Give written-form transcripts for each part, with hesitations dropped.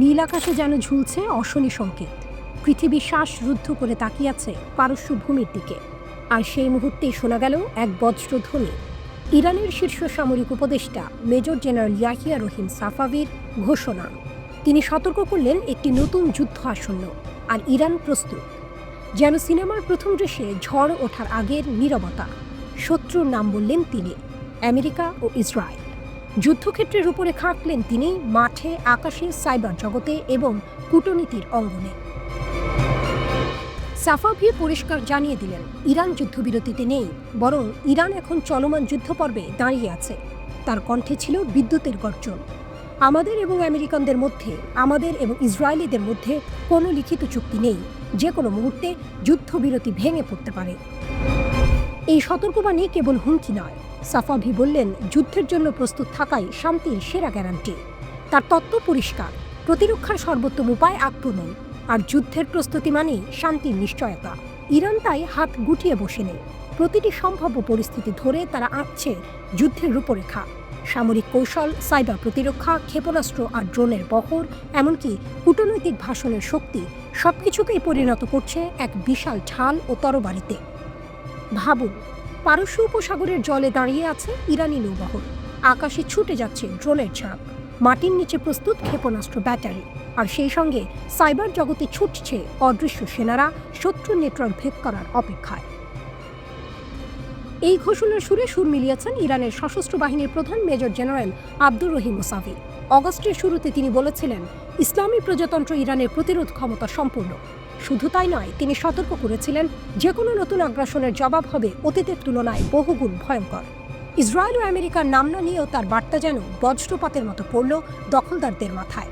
নীল আকাশে যেন ঝুলছে অশনি সংকেত। পৃথিবী শ্বাসরুদ্ধ করে তাকিয়ে আছে পারস্য ভূমির দিকে। আর সেই মুহূর্তেই শোনা গেল এক বজ্রধ্বনি। ইরানের শীর্ষ সামরিক উপদেষ্টা মেজর জেনারেল ইয়াহিয়া রহিম সাফাভির ঘোষণা। তিনি সতর্ক করলেন একটি নতুন যুদ্ধ আসন্ন, আর ইরান প্রস্তুত। যেন সিনেমার প্রথম দৃশ্যে ঝড় ওঠার আগের নীরবতা। শত্রুর নাম বললেন তিনি, আমেরিকা ও ইসরায়েল। যুদ্ধক্ষেত্রের উপরে খাটলেন তিনি মাঠে, আকাশে, সাইবার জগতে এবং কূটনীতির অঙ্গনে। সাফাভি পরিষ্কার জানিয়ে দিলেন, ইরান যুদ্ধবিরতিতে নেই, বরং ইরান এখন চলমান যুদ্ধপর্বে দাঁড়িয়ে আছে। তার কণ্ঠে ছিল বিদ্যুতের গর্জন। আমাদের এবং আমেরিকানদের মধ্যে, আমাদের এবং ইসরায়েলিদের মধ্যে কোনো লিখিত চুক্তি নেই। যে কোনো মুহূর্তে যুদ্ধবিরতি ভেঙে পড়তে পারে। এই সতর্কবাণী কেবল হুমকি নয়। সাফাভি বললেন, যুদ্ধের জন্য প্রস্তুত থাকাই শান্তির সেরা গ্যারান্টি। তার তত্ত্ব পরিষ্কার, প্রতিরক্ষার সর্বোত্তম উপায় আক্রমণ, আর যুদ্ধের প্রস্তুতি মানেই শান্তির নিশ্চয়তা। ইরান তাই হাত গুটিয়ে বসে নেই। প্রতিটি সম্ভাব্য পরিস্থিতি ধরে তারা আঁকছে যুদ্ধের রূপরেখা। সামরিক কৌশল, সাইবার প্রতিরক্ষা, ক্ষেপণাস্ত্র আর ড্রোনের বহর, এমনকি কূটনৈতিক ভাষণের শক্তি, সবকিছুকেই পরিণত করছে এক বিশাল ঢাল ও তরবারিতে। ভাবুন, পারস্য উপসাগরের জলে দাঁড়িয়ে আছে ইরানি নৌবহর। আকাশে ছুটে যাচ্ছে ড্রোনের ঝাঁক, মাটির নিচে প্রস্তুত ক্ষেপণাস্ত্র ব্যাটারি, আর সেই সঙ্গে সাইবার জগতে ছুটছে অদৃশ্য সেনারা শত্রুর নেটওয়ার্ক ভেদ করার অপেক্ষায়। এই ঘোষণার সুরে সুর মিলিয়েছেন ইরানের সশস্ত্র বাহিনীর প্রধান মেজর জেনারেল আব্দুর রহিম মোসাভি। অগস্টের শুরুতে তিনি বলেছিলেন, ইসলামী প্রজাতন্ত্র ইরানের প্রতিরোধ ক্ষমতা সম্পূর্ণ। শুধু তাই নয়, তিনি সতর্ক করেছিলেন, যে কোনো নতুন আগ্রাসনের জবাব হবে অতীতের তুলনায় বহুগুণ ভয়ঙ্কর। ইসরায়েল ও আমেরিকার নাম না নিয়েও তার বার্তা যেন বজ্রপাতের মতো পড়ল দখলদারদের মাথায়।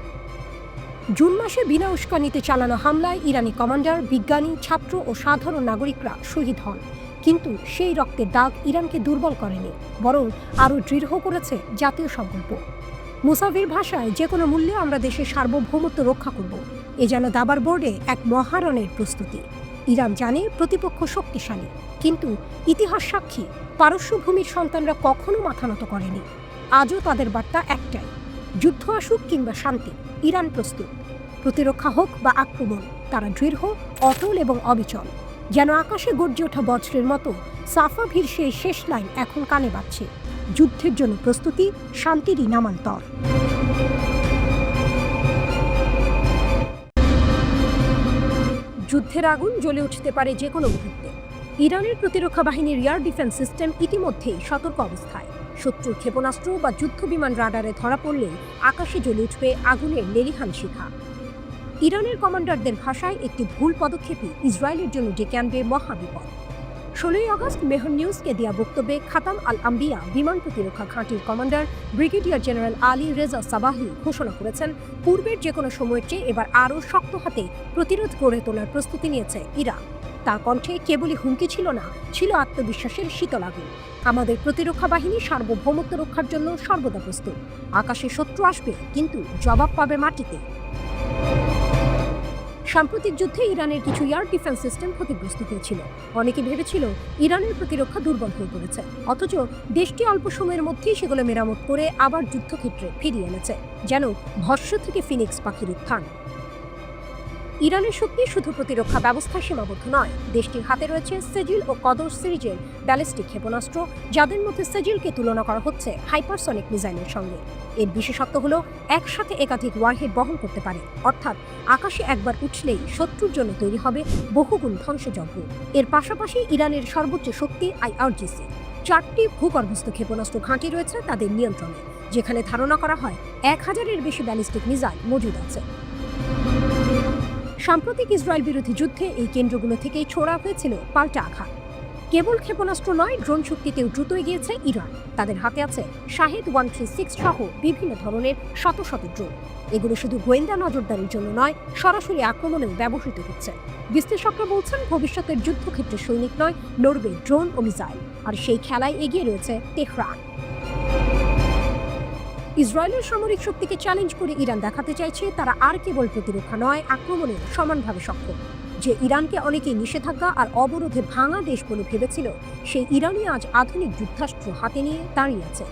জুন মাসে বিনা উস্কানিতে চালানো হামলায় ইরানি কমান্ডার, বিজ্ঞানী, ছাত্র ও সাধারণ নাগরিকরা শহীদ হন। কিন্তু সেই রক্তের দাগ ইরানকে দুর্বল করেনি, বরং আরও দৃঢ় করেছে জাতীয় সংকল্প। মুসাভির ভাষায়, যে কোনো মূল্যে আমরা দেশের সার্বভৌমত্ব রক্ষা করব। এ যেন দাবার বোর্ডে এক মহারণের প্রস্তুতি। ইরান জানে প্রতিপক্ষ শক্তিশালী, কিন্তু ইতিহাস সাক্ষী, পারস্য ভূমির সন্তানরা কখনো মাথা নত করেনি। আজও তাদের বার্তা একটাই, যুদ্ধ আসুক কিংবা শান্তি, ইরান প্রস্তুত। প্রতিরক্ষা হোক বা আক্রমণ, তারা দৃঢ়, অটল এবং অবিচল। যেন আকাশে গর্জে ওঠা বজ্রের মতো সাফাভির সেই শেষ লাইন এখন কানে বাজছে, যুদ্ধের জন্য প্রস্তুতি, শান্তিরই নামান্তর। যুদ্ধের আগুন জ্বলে উঠতে পারে যে কোনো মুহূর্তে। ইরানের প্রতিরক্ষা বাহিনীর এয়ার ডিফেন্স সিস্টেম ইতিমধ্যেই সতর্ক অবস্থায়। শত্রুর ক্ষেপণাস্ত্র বা যুদ্ধ বিমান রাডারে ধরা পড়লে আকাশে জ্বলে উঠবে আগুনের লেলিহান শিখা। ইরানের কমান্ডারদের ভাষায়, একটি ভুল পদক্ষেপই ইসরায়েলের জন্য ডেকে আনবে মহাবিপদ। 16 আগস্ট মেহর নিউজকে দেয়া বক্তব্যে খাতাম আল আম্বিয়া বিমান প্রতিরক্ষা ঘাঁটির commander brigadier general Ali Reza Sabahi ঘোষণা করেছেন, পূর্বের যে কোনো সময়ের চেয়ে এবার আরও শক্ত হাতে প্রতিরোধ গড়ে তোলার প্রস্তুতি নিয়েছে ইরান। তার কণ্ঠে কেবলই হুমকি ছিল না, ছিল আত্মবিশ্বাসের শীতল আগুন। আমাদের প্রতিরক্ষা বাহিনী সার্বভৌমত্ব রক্ষার জন্য সর্বদা প্রস্তুত। আকাশে শত্রু আসবে, কিন্তু জবাব পাবে মাটিতে। সাম্প্রতিক যুদ্ধে ইরানের কিছু এয়ার ডিফেন্স সিস্টেম ক্ষতিগ্রস্ত হয়েছিল। অনেকে ভেবেছিল ইরানের প্রতিরক্ষা দুর্বল হয়ে পড়েছে, অথচ দেশটি অল্প সময়ের মধ্যেই সেগুলো মেরামত করে আবার যুদ্ধক্ষেত্রে ফিরিয়ে এনেছে, যেন ভস্ম থেকে ফিনিক্স পাখির উত্থান। ইরানের শক্তি শুধু প্রতিরক্ষা ব্যবস্থা সীমাবদ্ধ নয়। দেশটির হাতে রয়েছে সেজিল ও কদর সিরিজের ব্যালিস্টিক ক্ষেপণাস্ত্র, যাদের মধ্যে সেজিলকে তুলনা করা হচ্ছে হাইপারসনিক মিসাইলের সঙ্গে। এর বিশেষত্ব হলো একসাথে একাধিক ওয়ারহেড বহন করতে পারে, অর্থাৎ আকাশে একবার উঠলেই শত্রুর জন্য তৈরি হবে বহুগুণ ধ্বংসযজ্ঞ। এর পাশাপাশি ইরানের সর্বোচ্চ শক্তি IRGC, 4টি ভূগর্ভস্থ ক্ষেপণাস্ত্র ঘাঁটি রয়েছে তাদের নিয়ন্ত্রণে, যেখানে ধারণা করা হয় 1000-এর বেশি ব্যালিস্টিক মিসাইল মজুদ আছে। সাম্প্রতিক ইসরায়েল বিরোধী যুদ্ধে এই কেন্দ্রগুলো থেকেই ছোড়া হয়েছিল পাল্টা আঘাত। কেবল ক্ষেপণাস্ত্র নয়, ড্রোন শক্তিতেও দ্রুত এগিয়েছে ইরান। তাদের হাতে আছে শাহেদ 136 সহ বিভিন্ন ধরনের শত শত ড্রোন। এগুলো শুধু গোয়েন্দা নজরদারির জন্য নয়, সরাসরি আক্রমণেও ব্যবহৃত হচ্ছে। বিশ্লেষকরা বলছেন, ভবিষ্যতের যুদ্ধক্ষেত্রে সৈনিক নয়, লড়বে ড্রোন ও মিসাইল। আর সেই খেলায় এগিয়ে রয়েছে তেহরান। ইসরায়েলের সামরিক শক্তিকে চ্যালেঞ্জ করে ইরান দেখাতে চাইছে তারা আর কেবল প্রতিরক্ষা নয়, আক্রমণেও সমানভাবে সক্ষম। যে ইরানকে অনেকেই নিষেধাজ্ঞা আর অবরোধে ভাঙা দেশ বলে ভেবেছিল, সেই ইরানই আজ আধুনিক যুদ্ধাস্ত্র হাতে নিয়ে দাঁড়িয়ে আছে।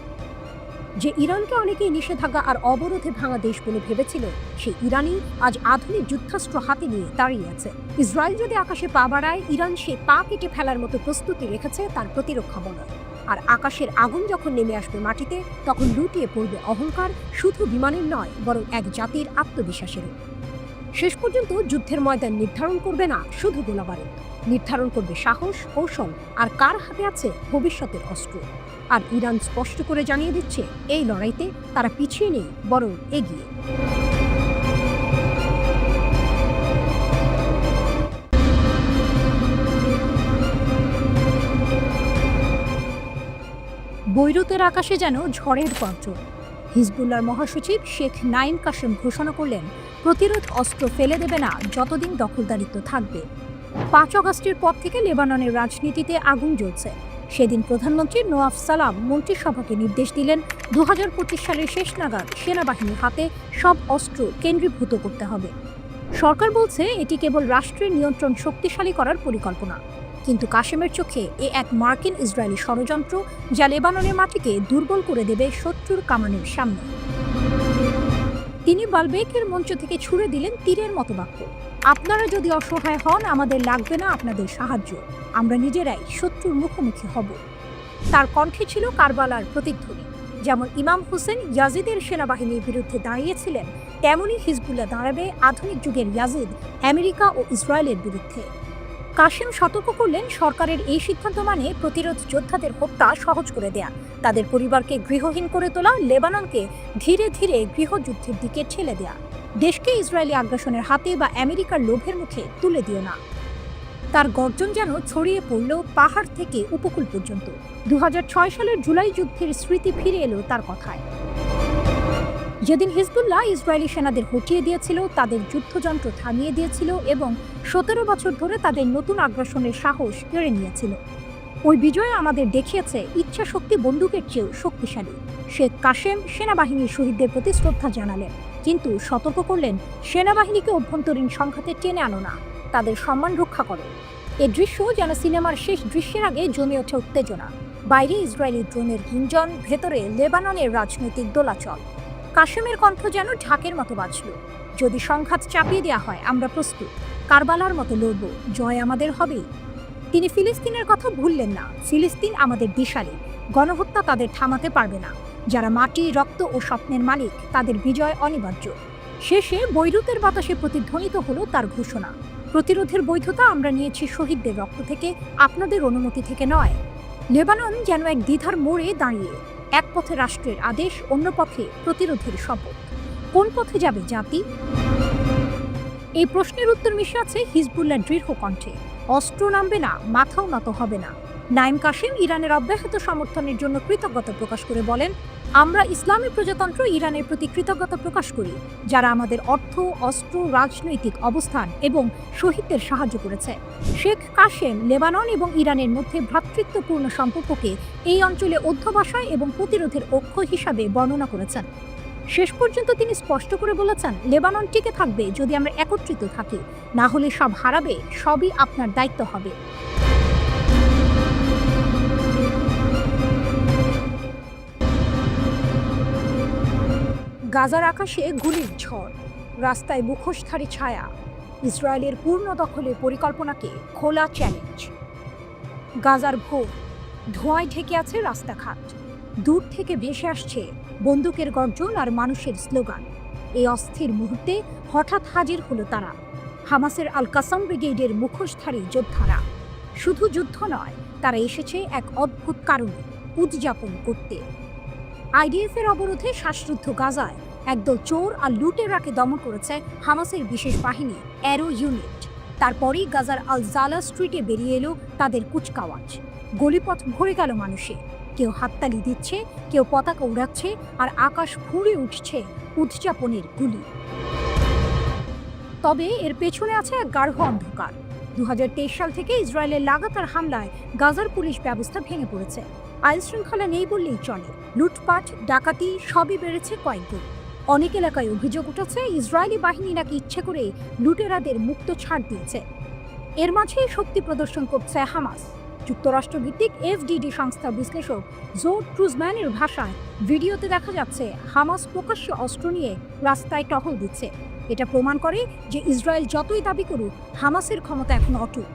যে ইরানকে অনেকেই নিষেধাজ্ঞা আর অবরোধে ভাঙা দেশ বলে ভেবেছিল, সেই ইরানই আজ আধুনিক যুদ্ধাস্ত্র হাতে নিয়ে দাঁড়িয়ে আছে। ইসরায়েল যদি আকাশে পা বাড়ায়, ইরান সে পা কেটে ফেলার মতো প্রস্তুতি রেখেছে তার প্রতিরক্ষা বলয়। আর আকাশের আগুন যখন নেমে আসবে মাটিতে, তখন লুটিয়ে পড়বে অহংকার, শুধু বিমানের নয় বরং এক জাতির আত্মবিশ্বাসেরও। শেষ পর্যন্ত যুদ্ধের ময়দান নির্ধারণ করবে না শুধু গোলাবারুদ, নির্ধারণ করবে সাহস, কৌশল আর কার হাতে আছে ভবিষ্যতের অস্ত্র। আর ইরান স্পষ্ট করে জানিয়ে দিচ্ছে, এই লড়াইতে তারা পিছিয়ে নেই, বরং এগিয়ে। বৈরুতের আকাশে যেন ঝড়ের গর্জন। হিজবুল্লাহর মহাসচিব শেখ নাইম কাশেম ঘোষণা করলেন, প্রতিরোধ অস্ত্র ফেলে দেবে না যতদিন দখলদারিত্ব থাকবে। 5 আগস্টের পর থেকে লেবাননের রাজনীতিতে আগুন জ্বলছে। সেদিন প্রধানমন্ত্রী নওয়াফ সালাম মন্ত্রিসভাকে নির্দেশ দিলেন, 2025 সালের শেষ নাগাদ সেনাবাহিনীর হাতে সব অস্ত্র কেন্দ্রীভূত করতে হবে। সরকার বলছে এটি কেবল রাষ্ট্রের নিয়ন্ত্রণ শক্তিশালী করার পরিকল্পনা, কিন্তু কাশেমের চোখে এ এক মার্কিন ইসরায়েলি ষড়যন্ত্র, যা লেবাননের মাটিকে দুর্বল করে দেবে শত্রুর কামানের সামনে। তিনি বালবেকের মঞ্চ থেকে ছুড়ে দিলেন তীরের মতো বাক্য, আপনারা যদি অসহায় হন, আমাদের লাগবে না আপনাদের সাহায্য, আমরা নিজেরাই শত্রুর মুখোমুখি হব। তার কণ্ঠে ছিল কারবালার প্রতিধ্বনি। যেমন ইমাম হুসেন ইয়াজিদের সেনাবাহিনীর বিরুদ্ধে দাঁড়িয়েছিলেন, তেমনই হিজবুল্লাহ দাঁড়াবে আধুনিক যুগের ইয়াজিদ, আমেরিকা ও ইসরায়েলের বিরুদ্ধে। কাশেম সতর্ক করলেন, সরকারের এই সিদ্ধান্ত মানে প্রতিরোধ যোদ্ধাদের হত্যা সহজ করে দেয়া, তাদের পরিবারকে গৃহহীন করে তোলা, লেবাননকে ধীরে ধীরে গৃহযুদ্ধের দিকে ঠেলে দেয়া। দেশকে ইসরায়েলি আগ্রাসনের হাতে বা আমেরিকার লোভের মুখে তুলে দিও না। তার গর্জন যেন ছড়িয়ে পড়ল পাহাড় থেকে উপকূল পর্যন্ত। 2006 সালের জুলাই যুদ্ধের স্মৃতি ফিরে এলো তার কথায়। যেদিন হিজবুল্লাহ ইসরায়েলি সেনাদের হটিয়ে দিয়েছিল, তাদের যুদ্ধযন্ত্র থামিয়ে দিয়েছিল এবং 17 বছর ধরে তাদের নতুন আগ্রাসনের সাহস কেড়ে নিয়েছিল। ওই বিজয় আমাদের দেখিয়েছে ইচ্ছা শক্তি বন্দুকের চেয়েও শক্তিশালী। শেখ কাশেম সেনাবাহিনীর শহীদদের প্রতি শ্রদ্ধা জানালেন, কিন্তু সতর্ক করলেন, সেনাবাহিনীকে অভ্যন্তরীণ সংঘাতে টেনে আনো না, তাদের সম্মান রক্ষা করো। এ দৃশ্য যেন সিনেমার শেষ দৃশ্যের আগে জমে ওঠে উত্তেজনা। বাইরে ইসরায়েলি ড্রোনের গুঞ্জন, ভেতরে লেবাননের রাজনৈতিক দোলাচল। কাশেমের কণ্ঠ যেন ঢাকের মতো বাজল, যদি সংঘাত চাপিয়ে দেওয়া হয়, আমরা প্রস্তুত, কারবালার মতো লড়ব, জয় আমাদের হবেই। তিনি ফিলিস্তিনের কথা ভুললেন না, ফিলিস্তিন আমাদের দিশারি, গণহত্যা তাদের থামাতে পারবে না, যারা মাটি, রক্ত ও স্বপ্নের মালিক, তাদের বিজয় অনিবার্য। শেষে বৈরুতের বাতাসে প্রতিধ্বনিত হলো তার ঘোষণা, প্রতিরোধের বৈধতা আমরা নিয়েছি শহীদদের রক্ত থেকে, আপনাদের অনুমতি থেকে নয়। লেবানন যেন এক দ্বিধার মোড়ে দাঁড়িয়ে, এক পথে রাষ্ট্রের আদেশ, অন্য পথে প্রতিরোধের শপথ। কোন পথে যাবে জাতি? এই প্রশ্নের উত্তর মিশে আছে হিজবুল্লাহর দৃঢ় কণ্ঠে, অস্ত্র নামবে না, মাথাও নত হবে না। নাইম কাশেম ইরানের অব্যাহত সমর্থনের জন্য কৃতজ্ঞতা প্রকাশ করে বলেন, আমরা ইসলামী প্রজাতন্ত্র ইরানের প্রতি কৃতজ্ঞতা প্রকাশ করি, যারা আমাদের অর্থ, অস্ত্র, রাজনৈতিক অবস্থান এবং শহীদদের সাহায্য করেছে। শেখ কাশেম লেবানন এবং ইরানের মধ্যে ভ্রাতৃত্বপূর্ণ সম্পর্ককে এই অঞ্চলে অধ্যবসায় এবং প্রতিরোধের অক্ষ হিসাবে বর্ণনা করেছেন। শেষ পর্যন্ত তিনি স্পষ্ট করে বলেছেন, লেবানন টিকে থাকবে যদি আমরা একত্রিত থাকি, না হলে সব হারাবে, সবই আপনার দায়িত্ব হবে। গাজার আকাশে গুলির ঝড়, রাস্তায় মুখোশধারী ছায়া, ইসরায়েলের পূর্ণ দখলের পরিকল্পনাকে খোলা চ্যালেঞ্জ। গাজার ভোর, ধোঁয়ায় ঢেকে আছে রাস্তাঘাট, দূর থেকে ভেসে আসছে বন্দুকের গর্জন আর মানুষের স্লোগান। এই অস্থির মুহূর্তে হঠাৎ হাজির হলো তারা, হামাসের আল কাসাম ব্রিগেডের মুখোশধারী যোদ্ধারা। শুধু যুদ্ধ নয়, তারা এসেছে এক অদ্ভুত কারণে, উদযাপন করতে। আইডিএফের অবরোধে শ্বাসরুদ্ধ গাজায় একদল চোর আর লুটেরাকে দমন করেছে হামাসের বিশেষ বাহিনী অ্যারো ইউনিট। তারপরেই গাজার আল জালা স্ট্রিটে বেরিয়ে এলো তাদের কুচকাওয়াজ। গলিপথ ভরে গেল মানুষে, কেউ হাততালি দিচ্ছে, কেউ পতাকা উড়াচ্ছে, আর আকাশ ফুঁড়ে উঠছে উদযাপনের গুলি। তবে এর পেছনে আছে এক গাঢ় অন্ধকার। 2023 সাল থেকে ইসরায়েলের লাগাতার হামলায় গাজার পুলিশ ব্যবস্থা ভেঙে পড়েছে। আইন শৃঙ্খলা নেই বললেই চলে, লুটপাট, ডাকাতি সবই বেড়েছে কয়েকগুণ। অনেক এলাকায় অভিযোগ উঠেছে ইসরায়েলি বাহিনী নাকি ইচ্ছে করে লুটেরাদের মুক্ত ছাড় দিয়েছে। এর মাঝে শক্তি প্রদর্শন করছে হামাস। যুক্তরাষ্ট্রভিত্তিক এফডিডি সংস্থার বিশ্লেষক জো ট্রুজম্যানের ভাষায়, ভিডিওতে দেখা যাচ্ছে হামাস প্রকাশ্যে অস্ত্র নিয়ে রাস্তায় টহল দিচ্ছে। এটা প্রমাণ করে যে ইসরায়েল যতই দাবি করুক, হামাসের ক্ষমতা এখন অটুট।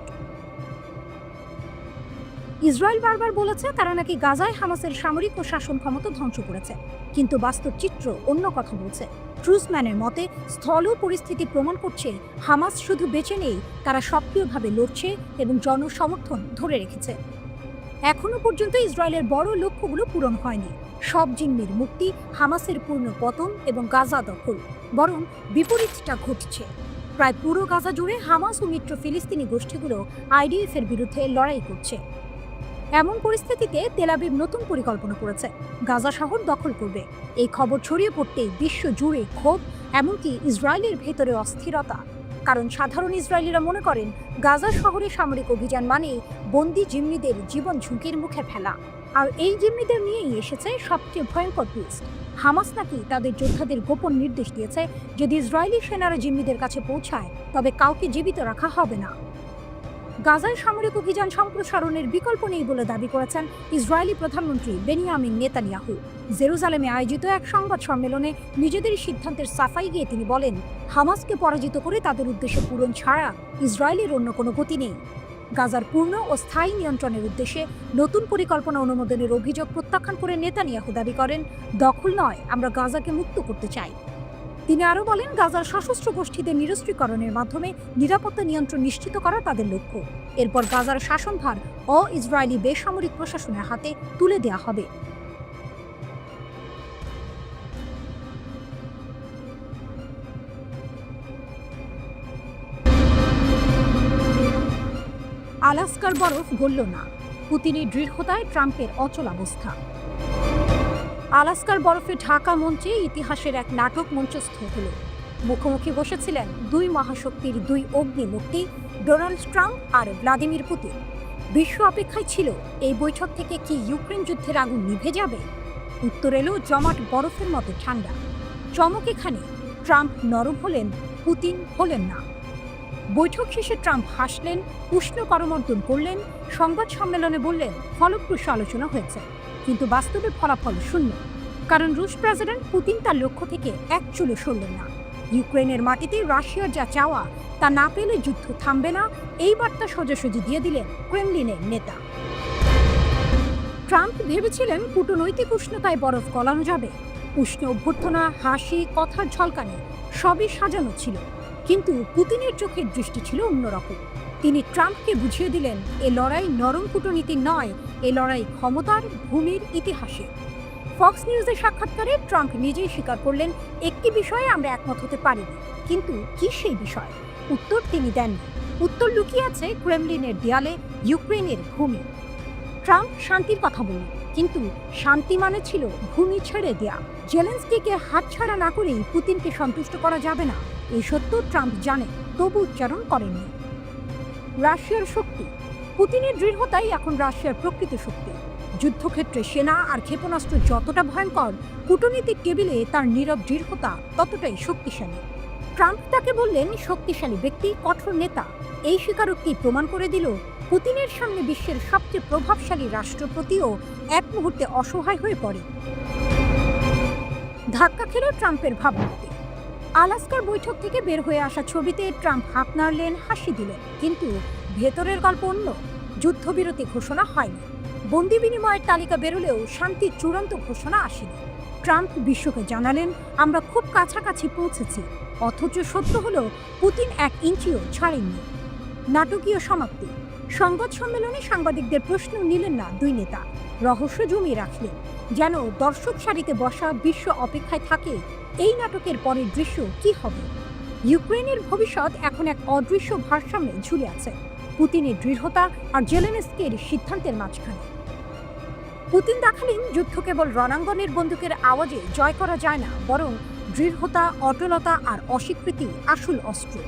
ইসরায়েল বারবার বলেছে তারা নাকি গাজায় হামাসের সামরিক ও শাসন ক্ষমতা ধ্বংস করেছে, কিন্তু বাস্তব চিত্র অন্য কথা বলছে। ট্রুজম্যানের মতে, স্থল পরিস্থিতি প্রমাণ করছে হামাস শুধু বেঁচে নেই, তারা সক্রিয়ভাবে লড়ছে এবং জনসমর্থন ধরে রেখেছে। এখনো পর্যন্ত ইসরায়েলের বড় লক্ষ্যগুলো পূরণ হয়নি। সব জিম্মির মুক্তি, হামাসের পূর্ণ পতন এবং গাজা দখল। বরং বিপরীতটা ঘটছে। প্রায় পুরো গাজা জুড়ে হামাস ও মিত্র ফিলিস্তিনি গোষ্ঠীগুলো আইডিএফ এর বিরুদ্ধে লড়াই করছে। এমন পরিস্থিতিতে তেল আবিব নতুন পরিকল্পনা করেছে, গাজা শহর দখল করবে। এই খবর ছড়িয়ে পড়তেই বিশ্ব জুড়ে ক্ষোভ, এমনকি ইসরায়েলের ভেতরে অস্থিরতা। কারণ সাধারণ ইসরায়েলিরা মনে করেন গাজা শহরে সামরিক অভিযান মানে বন্দি জিম্মিদের জীবন ঝুঁকির মুখে ফেলা। আর এই জিম্মিদের নিয়েই এসেছে সবচেয়ে ভয়ঙ্কর টুইস্ট। হামাস নাকি তাদের যোদ্ধাদের গোপন নির্দেশ দিয়েছে, যদি ইসরায়েলি সেনারা জিম্মিদের কাছে পৌঁছায় তবে কাউকে জীবিত রাখা হবে না। গাজায় সামরিক অভিযান সম্প্রসারণের বিকল্প নেই বলে দাবি করেছেন ইসরায়েলি প্রধানমন্ত্রী বেনিয়ামিন নেতানিয়াহু। জেরুজালেমে আয়োজিত এক সংবাদ সম্মেলনে নিজেদের সিদ্ধান্তের সাফাই গিয়ে তিনি বলেন, হামাসকে পরাজিত করে তাদের উদ্দেশ্য পূরণ ছাড়া ইসরায়েলের অন্য কোনো গতি নেই। গাজার পূর্ণ ও স্থায়ী নিয়ন্ত্রণের উদ্দেশ্যে নতুন পরিকল্পনা অনুমোদনের অভিযোগ প্রত্যাখ্যান করে নেতানিয়াহু দাবি করেন, দখল নয়, আমরা গাজাকে মুক্ত করতে চাই। তিনি আরও বলেন, গাজার সশস্ত্র গোষ্ঠীদের নিরস্ত্রীকরণের মাধ্যমে নিরাপত্তা নিয়ন্ত্রণ নিশ্চিত করা তাদের লক্ষ্য। এরপর গাজার শাসনভার ইসরায়েলি বেসামরিক প্রশাসনের হাতে তুলে দেওয়া হবে। আলাস্কার বরফ গলল না, পুতিনের দৃঢ়তায় ট্রাম্পের অচলাবস্থা। আলাস্কার বরফে ঢাকা মঞ্চে ইতিহাসের এক নাটক মঞ্চস্থ হল। মুখোমুখি বসেছিলেন দুই মহাশক্তির দুই অগ্নিমূর্তি, ডোনাল্ড ট্রাম্প আর ভ্লাদিমির পুতিন। বিশ্ব অপেক্ষায় ছিল এই বৈঠক থেকে কি ইউক্রেন যুদ্ধের আগুন নিভে যাবে। উত্তর এলো জমাট বরফের মতো ঠান্ডা। চমক এখানে, ট্রাম্প নরম হলেন, পুতিন হলেন না। বৈঠক শেষে ট্রাম্প হাসলেন, উষ্ণ করমর্দন করলেন, সংবাদ সম্মেলনে বললেন ফলপ্রসূ আলোচনা হয়েছে, কিন্তু বাস্তবে ফলাফল শূন্য। কারণ রুশ প্রেসিডেন্ট পুতিন তার লক্ষ্য থেকে এক চুলো সরলেন না। ইউক্রেনের মাটিতে রাশিয়ার যা চাওয়া তা না পেলে যুদ্ধ থামবে না, এই বার্তা সোজাসুজি দিয়ে দিলেন ক্রেমলিনের নেতা। ট্রাম্প ভেবেছিলেন কূটনৈতিক উষ্ণতায় বরফ গলানো যাবে। উষ্ণ অভ্যর্থনা, হাসি, কথার ঝলকানি সবই সাজানো ছিল, কিন্তু পুতিনের চোখের দৃষ্টি ছিল অন্যরকম। তিনি ট্রাম্পকে বুঝিয়ে দিলেন, এ লড়াই নরম কূটনীতি নয়, এ লড়াই ক্ষমতার, ভূমির, ইতিহাসে। ফক্স নিউজের সাক্ষাৎকারে ট্রাম্প নিজেই স্বীকার করলেন, একটি বিষয়ে আমরা একমত হতে পারিনি, কিন্তু কি সেই বিষয়? উত্তর তিনি দেননি। উত্তর লুকিয়ে আছে ক্রেমলিনের দেয়ালে, ইউক্রেনের ভূমি। ট্রাম্প শান্তির কথা বললেন, কিন্তু শান্তি মানে ছিল ভূমি ছেড়ে দেয়া। জেলেনস্কিকে হাতছাড়া না করেই পুতিনকে সন্তুষ্ট করা যাবে না, এই সত্য ট্রাম্প জানেন, তবু উচ্চারণ করেননি। রাশিয়ার শক্তি, পুতিনের দৃঢ়তাই এখন রাশিয়ার প্রকৃত শক্তি। যুদ্ধক্ষেত্রে সেনা আর ক্ষেপণাস্ত্র যতটা ভয়ঙ্কর, কূটনীতিক টেবিলে তার নীরব দৃঢ়তা ততটাই শক্তিশালী। ট্রাম্প তাকে বললেন শক্তিশালী ব্যক্তি, কঠোর নেতা। এই স্বীকারোক্তি প্রমাণ করে দিল পুতিনের সামনে বিশ্বের সবচেয়ে প্রভাবশালী রাষ্ট্রপতিও এক মুহূর্তে অসহায় হয়ে পড়ে। ধাক্কা খেল ট্রাম্পের ভাবমূর্তি। আলাস্কার বৈঠক থেকে বের হয়ে আসা ছবিতে ট্রাম্প হাত নাড়লেন, হাসি দিলেন, কিন্তু ভেতরের গল্প অন্য। যুদ্ধবিরতি ঘোষণা হয়নি, বন্দি বিনিময়ের তালিকা বেরোলেও শান্তির চূড়ান্ত ঘোষণা আসেনি। ট্রাম্প বিশ্বকে জানালেন, আমরা খুব কাছাকাছি পৌঁছেছি, অথচ সত্য হলো পুতিন এক ইঞ্চিও ছাড়েননি। নাটকীয় সমাপ্তি। সংবাদ সম্মেলনে সাংবাদিকদের প্রশ্ন নিলেন না দুই নেতা, রহস্য জমিয়ে রাখলেন, যেন দর্শক সারিতে বসা বিশ্ব অপেক্ষায় থাকে এই নাটকের পরের দৃশ্য কি হবে। ইউক্রেনের ভবিষ্যৎ এখন এক অদৃশ্য ভারসাম্যে ঝুলে আছে, পুতিনের দৃঢ়তা আর জেলেনস্কির সিদ্ধান্তের মাঝখানে। পুতিন দেখালেন, যুদ্ধ কেবল রণাঙ্গনের বন্দুকের আওয়াজে জয় করা যায় না, বরং দৃঢ়তা, অটলতা আর অস্বীকৃতি আসল অস্ত্র।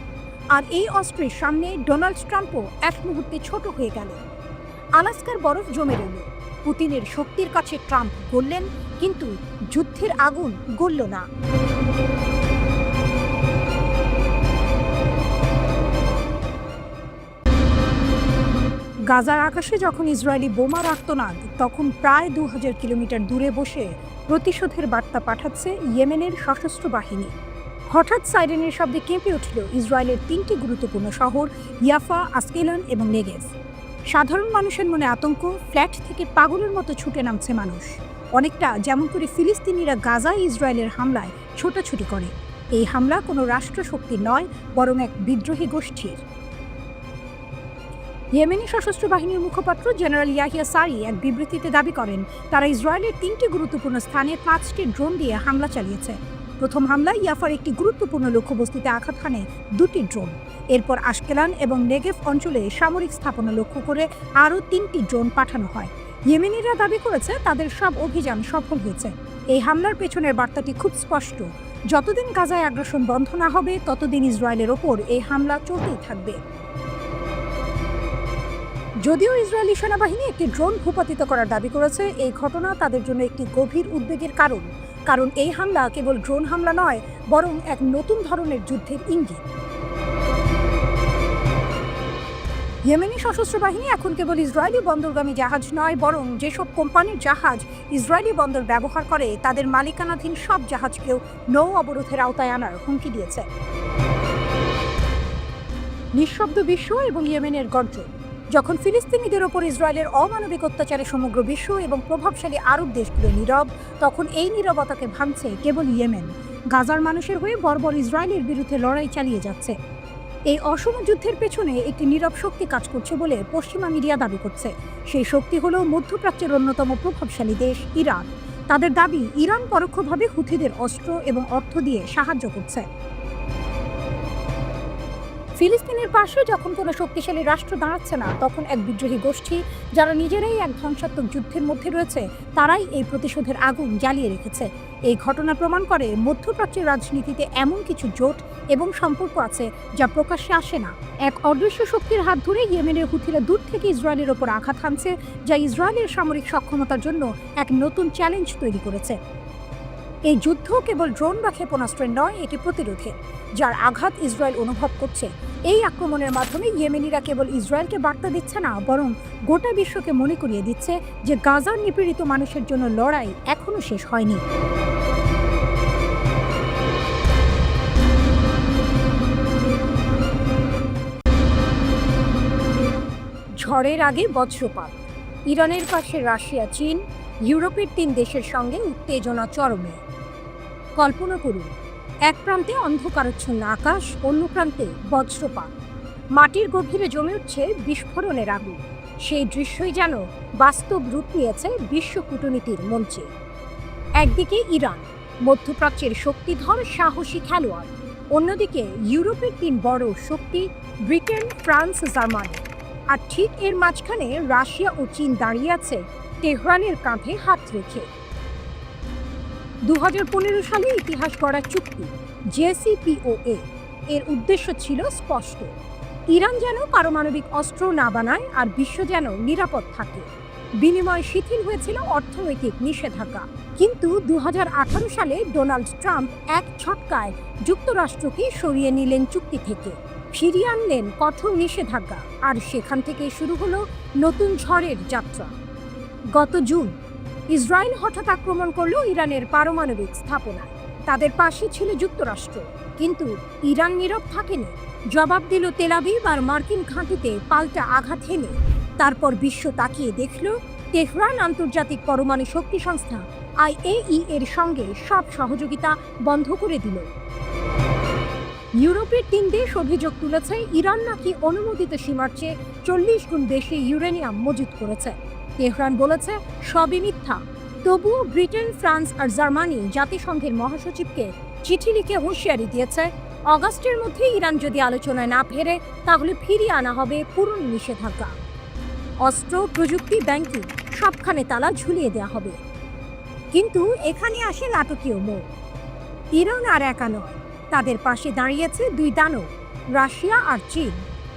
আর এই অস্ত্রের সামনে ডোনাল্ড ট্রাম্পও এক মুহূর্তে ছোট হয়ে গেলেন। আলাস্কার বরফ জমে রইল, পুতিনের শক্তির কাছে ট্রাম্প গললেন, কিন্তু যুদ্ধের আগুন গলল না। গাজার আকাশে যখন ইসরায়েলি বোমার আর্তনাদ, তখন প্রায় 2000 কিলোমিটার দূরে বসে প্রতিশোধের বার্তা পাঠাচ্ছে ইয়েমেনের সশস্ত্র বাহিনী। হঠাৎ সাইরেনের শব্দে কেঁপে উঠল ইসরায়েলের 3টি গুরুত্বপূর্ণ শহর ইয়াফা, আসকেলন এবং নেগেভ। সাধারণ মানুষের মনে আতঙ্ক, ফ্ল্যাট থেকে পাগলের মতো ছুটে নামছে মানুষ, অনেকটা যেমন করে ফিলিস্তিনিরা গাজায় ইসরায়েলের হামলায় ছোটাছুটি করে। এই হামলা কোনো রাষ্ট্রশক্তির নয়, বরং এক বিদ্রোহী গোষ্ঠীর। ইয়েমেনি সশস্ত্র বাহিনীর মুখপাত্র জেনারেল ইয়াহিয়া সারি এক বিবৃতিতে দাবি করেন, তারা ইসরায়েলের 3টি গুরুত্বপূর্ণ স্থানে 5টি ড্রোন দিয়ে হামলা চালিয়েছে। প্রথম হামলায় ইয়াফার একটি গুরুত্বপূর্ণ লক্ষ্যবস্তুতে আঘাত হানে 2টি ড্রোন। এরপর আশকেলান এবং নেগেভ অঞ্চলে সামরিক স্থাপনা লক্ষ্য করে আরও 3টি ড্রোন পাঠানো হয়। ইয়েমেনিরা দাবি করেছে তাদের সব অভিযান সফল হয়েছে। এই হামলার পেছনের বার্তাটি খুব স্পষ্ট, যতদিন গাজায় আগ্রাসন বন্ধ না হবে ততদিন ইসরায়েলের ওপর এই হামলা চলতেই থাকবে। যদিও ইসরায়েলি সেনাবাহিনী একটি ড্রোন ভূপাতিত করার দাবি করেছে, এই ঘটনা তাদের জন্য একটি গভীর উদ্বেগের কারণ এই হামলা কেবল ড্রোন হামলা নয়, বরং এক নতুন ধরনের যুদ্ধের ইঙ্গিত। ইয়েমেনি সশস্ত্র বাহিনী এখন কেবল ইসরায়েলি বন্দরগামী জাহাজ নয়, বরং যেসব কোম্পানির জাহাজ ইসরায়েলি বন্দর ব্যবহার করে তাদের মালিকানাধীন সব জাহাজকেও নৌ অবরোধের আওতায় আনার হুমকি দিয়েছে। নিঃশব্দ বিশ্ব এবং ইয়েমেনের গর্জন। যখন ফিলিস্তিনিদের ওপর ইসরায়েলের অমানবিক অত্যাচারে সমগ্র বিশ্ব এবং প্রভাবশালী আরব দেশগুলো নীরব, তখন এই নীরবতাকে ভাঙছে কেবল ইয়েমেন। গাজার মানুষের হয়ে বর্বর ইসরায়েলের বিরুদ্ধে লড়াই চালিয়ে যাচ্ছে। এই অসম যুদ্ধের পেছনে একটি নীরব শক্তি কাজ করছে বলে পশ্চিমা মিডিয়া দাবি করছে। সেই শক্তি হলো মধ্যপ্রাচ্যের অন্যতম প্রভাবশালী দেশ ইরান। তাদের দাবি, ইরান পরোক্ষভাবে হুথিদের অস্ত্র এবং অর্থ দিয়ে সাহায্য করছে। ফিলিস্তিনের পাশে যখন কোনো শক্তিশালী রাষ্ট্র দাঁড়াচ্ছে না, তখন এক বিদ্রোহী গোষ্ঠী, যারা নিজেরাই এক ধ্বংসাত্মক যুদ্ধের মধ্যে রয়েছে, তারাই এই প্রতিশোধের আগুন জ্বালিয়ে রেখেছে। এই ঘটনা প্রমাণ করে মধ্যপ্রাচ্যের রাজনীতিতে এমন কিছু জোট এবং সম্পর্ক আছে যা প্রকাশ্যে আসে না। এক অদৃশ্য শক্তির হাত ধরে ইয়েমেনের হুথিরা দূর থেকে ইসরায়েলের ওপর আঘাত হানছে, যা ইসরায়েলের সামরিক সক্ষমতার জন্য এক নতুন চ্যালেঞ্জ তৈরি করেছে। এই যুদ্ধ কেবল ড্রোন বা ক্ষেপণাস্ত্রের নয়, এটি প্রতিরোধের, যার আঘাত ইসরায়েল অনুভব করছে। এই আক্রমণের মাধ্যমে ইয়েমেনিরা কেবল ইসরায়েলকে বার্তা দিচ্ছে না, বরং গোটা বিশ্বকে মনে করিয়ে দিচ্ছে যে গাজার নিপীড়িত মানুষের জন্য লড়াই এখনো শেষ হয়নি। ঝড়ের আগে বজ্রপাত। ইরানের পাশে রাশিয়া, চীন, ইউরোপের 3 দেশের সঙ্গে উত্তেজনা চরমে। কল্পনা করুন, এক প্রান্তে অন্ধকারাচ্ছন্ন আকাশ, অন্য প্রান্তে বজ্রপাত। মাটির গভীরে জমে উঠছে বিস্ফোরণের আগুন। সেই দৃশ্যই যেন বাস্তব রূপ নিয়েছে বিশ্ব কূটনীতির মঞ্চে। একদিকে ইরান, মধ্যপ্রাচ্যের শক্তিধর সাহসী খেলোয়াড়। অন্যদিকে ইউরোপের 3 বড় শক্তি, ব্রিটেন, ফ্রান্স, জার্মানি। আর ঠিক এর মাঝখানে রাশিয়া ও চীন দাঁড়িয়ে আছে তেহরানের কাঁধে হাত রেখে। 2015 সালে ইতিহাস গড়া চুক্তি JCPOA এর উদ্দেশ্য ছিল স্পষ্ট, ইরান যেন পারমাণবিক অস্ত্র না বানায় আর বিশ্ব যেন নিরাপদ থাকে। বিনিময়ে শিথিল হয়েছিল অর্থনৈতিক নিষেধাজ্ঞা। কিন্তু 2018 সালে ডোনাল্ড ট্রাম্প এক ঝটকায় যুক্তরাষ্ট্রকে সরিয়ে নিলেন চুক্তি থেকে, ফিরিয়ে আনলেন কঠোর নিষেধাজ্ঞা, আর সেখান থেকে শুরু হলো নতুন ঝড়ের যাত্রা। গত জুন ইসরায়েল হঠাৎ আক্রমণ করল ইরানের পারমাণবিক স্থাপনায়। তাদের পাশে ছিল যুক্তরাষ্ট্র, কিন্তু ইরান নীরব থাকেনি। জবাব দিল তেল আবিব আর মার্কিন ঘাঁটিতে পাল্টা আঘাত হেনে। তারপর বিশ্ব তাকিয়ে দেখল, তেহরান আন্তর্জাতিক পরমাণু শক্তি সংস্থা IAEA এর সঙ্গে সব সহযোগিতা বন্ধ করে দিল। ইউরোপের 3 দেশ অভিযোগ তুলেছে ইরান নাকি অনুমোদিত সীমার চেয়ে 40 গুণ বেশি ইউরেনিয়াম মজুত করেছে। তেহরান বলেছে সবই মিথ্যা। তবুও ব্রিটেন, ফ্রান্স আর জার্মানি জাতিসংঘের মহাসচিবকে চিঠি লিখে হুঁশিয়ারি দিয়েছে, অগাস্টের মধ্যে ইরান যদি আলোচনায় না ফেরে, তাহলে ফিরিয়ে আনা হবে পুরনো নিষেধাজ্ঞা। অস্ত্র, প্রযুক্তি, ব্যাংকিং সবখানে তালা ঝুলিয়ে দেওয়া হবে। কিন্তু এখানে আসে নাটকীয় মোড়। ইরান আর একা নয়, তাদের পাশে দাঁড়িয়েছে 2 দানব, রাশিয়া আর চীন।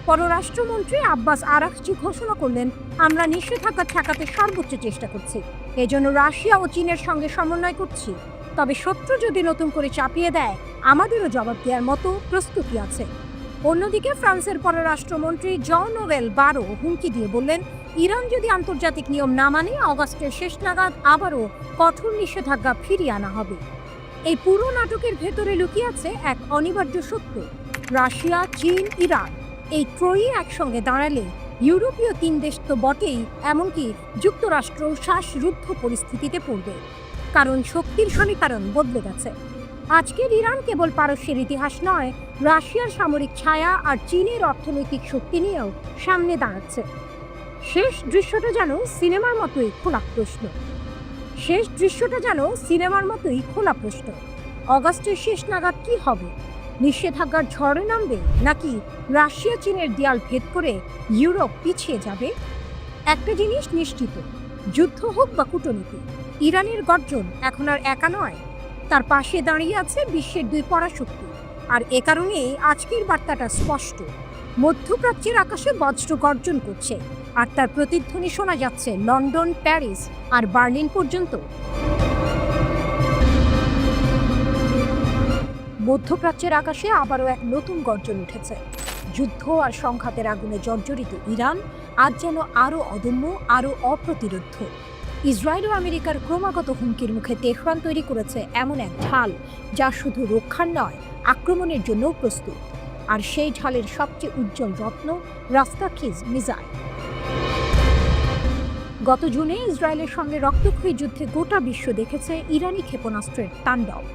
পররাষ্ট্রমন্ত্রী আব্বাস আরাকচি ঘোষণা করলেন, আমরা নিষেধাজ্ঞা ঠেকাতে সর্বোচ্চ চেষ্টা করছি, এজন্য রাশিয়া ও চীনের সঙ্গে সমন্বয় করছি। তবে শত্রু যদি নতুন করে চাপিয়ে দেয়, আমাদেরও জবাব দেওয়ার মতো প্রস্তুতি আছে। অন্যদিকে ফ্রান্সের পররাষ্ট্রমন্ত্রী জন নোভেল বারো হুমকি দিয়ে বললেন, ইরান যদি আন্তর্জাতিক নিয়ম না মানে অগাস্টের শেষ নাগাদ আবারও কঠোর নিষেধাজ্ঞা ফিরিয়ে আনা হবে। এই পুরো নাটকের ভেতরে লুকিয়ে আছে এক অনিবার্য সত্য। রাশিয়া, চীন, ইরান এই ত্রয়ী একসঙ্গে দাঁড়ালে ইউরোপীয় তিন দেশ তো বটেই, এমনকি যুক্তরাষ্ট্র শ্বাসরুদ্ধ পরিস্থিতিতে পড়বে। কারণ শক্তির সমীকরণ বদলে গেছে। আজকের ইরান কেবল পারস্যের ইতিহাস নয়, রাশিয়ার সামরিক ছায়া আর চীনের অর্থনৈতিক শক্তি নিয়েও সামনে দাঁড়াচ্ছে। শেষ দৃশ্যটা যেন সিনেমার মতোই খোলা প্রশ্ন। অগাস্টের শেষ নাগাদ কি হবে? নিষেধাজ্ঞার ঝড়ে নামবে, নাকি রাশিয়া চীনের দেয়াল ভেদ করে ইউরোপ পিছিয়ে যাবে? একটা জিনিস নিশ্চিত, যুদ্ধ হোক বা কূটনীতি, ইরানের গর্জন এখন আর একা নয়, তার পাশে দাঁড়িয়ে আছে বিশ্বের দুই পরাশক্তি। আর এ কারণেই আজকের বার্তাটা স্পষ্ট। মধ্যপ্রাচ্যের আকাশে বজ্র গর্জন করছে, আর তার প্রতিধ্বনি শোনা যাচ্ছে লন্ডন, প্যারিস আর বার্লিন পর্যন্ত। মধ্যপ্রাচ্যের আকাশে আবারও এক নতুন গর্জন উঠেছে। যুদ্ধ আর সংঘাতের আগুনে জর্জরিত ইরান আজ যেন আরও অদম্য, আরও অপ্রতিরোধ্য। ইসরায়েল ও আমেরিকার ক্রমাগত হুমকির মুখে তেহরান তৈরি করেছে এমন এক ঢাল যা শুধু রক্ষার নয়, আক্রমণের জন্যও প্রস্তুত। আর সেই ঢালের সবচেয়ে উজ্জ্বল রত্ন রাস্তাখিজ মিসাইল। গত জুনে ইসরায়েলের সঙ্গে রক্তক্ষয়ী যুদ্ধে গোটা বিশ্ব দেখেছে ইরানি ক্ষেপণাস্ত্রের তাণ্ডব।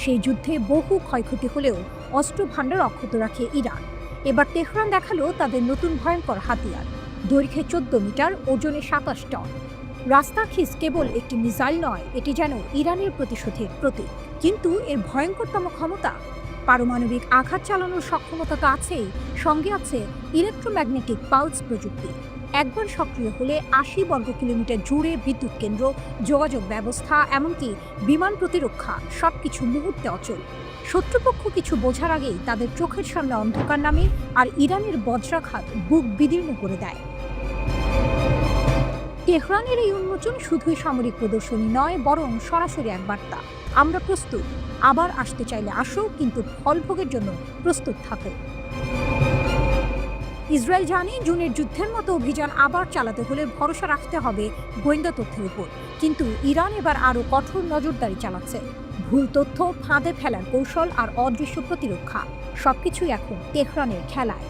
সেই যুদ্ধে বহু ক্ষয়ক্ষতি হলেও অস্ত্র ভাণ্ডার অক্ষত রাখে ইরান। এবার তেহরান দেখালো তাদের নতুন ভয়ঙ্কর হাতিয়ার, দৈর্ঘ্যে 14 মিটার, ওজনে 27 টন। রাস্তাখিজ কেবল একটি মিসাইল নয়, এটি যেন ইরানের প্রতিশোধের প্রতীক। কিন্তু এর ভয়ঙ্করতম ক্ষমতা, পারমাণবিক আঘাত চালানোর সক্ষমতা তো আছেই, সঙ্গে আছে ইলেকট্রোম্যাগনেটিক পালস প্রযুক্তি। একবার সক্রিয় হলে 80 বর্গ কিলোমিটার জুড়ে বিদ্যুৎ কেন্দ্র, যোগাযোগ ব্যবস্থা, এমনকি বিমান প্রতিরক্ষা সবকিছু মুহূর্তে অচল। শত্রুপক্ষ কিছু বোঝার আগেই তাদের চোখের সামনে অন্ধকার নামে, আর ইরানের বজ্রাঘাত বুক বিদীর্ণ করে দেয়। তেহরানের এই উন্মোচন শুধুই সামরিক প্রদর্শনী নয়, বরং সরাসরি এক বার্তা, আমরা প্রস্তুত, আবার আসতে চাইলে আসো, কিন্তু ফলভোগের জন্য প্রস্তুত থাকো। ইসরায়েল জানে জুনের যুদ্ধের মতো অভিযান আবার চালাতে হলে ভরসা রাখতে হবে গোয়েন্দা তথ্যের উপর। কিন্তু ইরান এবার আরও কঠোর নজরদারি চালাচ্ছে। ভুল তথ্য, ফাঁদে ফেলার কৌশল আর অদৃশ্য প্রতিরক্ষা সবকিছুই এখন তেহরানের খেলায়।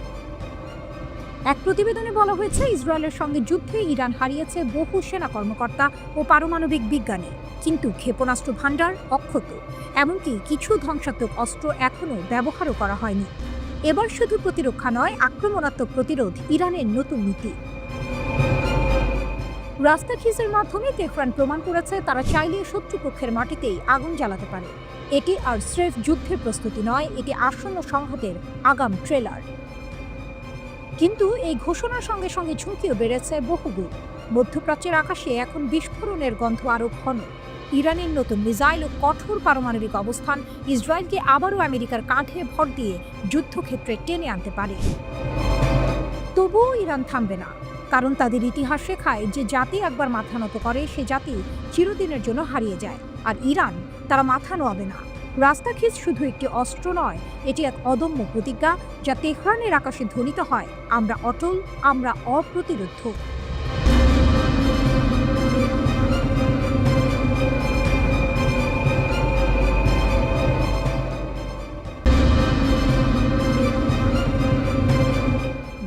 এক প্রতিবেদনে বলা হয়েছে, ইসরায়েলের সঙ্গে যুদ্ধে ইরান হারিয়েছে বহু সেনা কর্মকর্তা ও পারমাণবিক বিজ্ঞানী, কিন্তু ক্ষেপণাস্ত্র ভাণ্ডার অক্ষত, এমনকি কিছু ধ্বংসাত্মক অস্ত্র এখনও ব্যবহারও করা হয়নি। এবার শুধু প্রতিরক্ষা নয়, আক্রমণাত্মক প্রতিরোধ ইরানের নতুন নীতি। রাস্তাখিজের মাধ্যমে তেহরান প্রমাণ করেছে তারা চাইলে শত্রুপক্ষের মাটিতেই আগুন জ্বালাতে পারে। এটি আর স্রেফ যুদ্ধের প্রস্তুতি নয়, এটি আসন্ন সংঘাতের আগাম ট্রেলার। কিন্তু এই ঘোষণার সঙ্গে সঙ্গে ঝুঁকিও বেড়েছে বহুগুণ। মধ্যপ্রাচ্যের আকাশে এখন বিস্ফোরণের গন্ধ আরও ঘন। ইরানের নতুন মিসাইল ও কঠোর পারমাণবিক অবস্থান ইসরায়েলকে আবারও আমেরিকার কাঁধে ভর দিয়ে যুদ্ধক্ষেত্রে টেনে আনতে পারে। তবুও ইরান থামবে না, কারণ তাদের ইতিহাস শেখায় যে জাতি একবার মাথা নত করে সে জাতি চিরদিনের জন্য হারিয়ে যায়। আর ইরান, তারা মাথা নোয়াবে না। রাস্তাখিজ শুধু একটি অস্ত্র নয়, এটি এক অদম্য প্রতিজ্ঞা যা তেহরানের আকাশে ধ্বনিত হয়, আমরা অটল, আমরা অপ্রতিরোধ্য।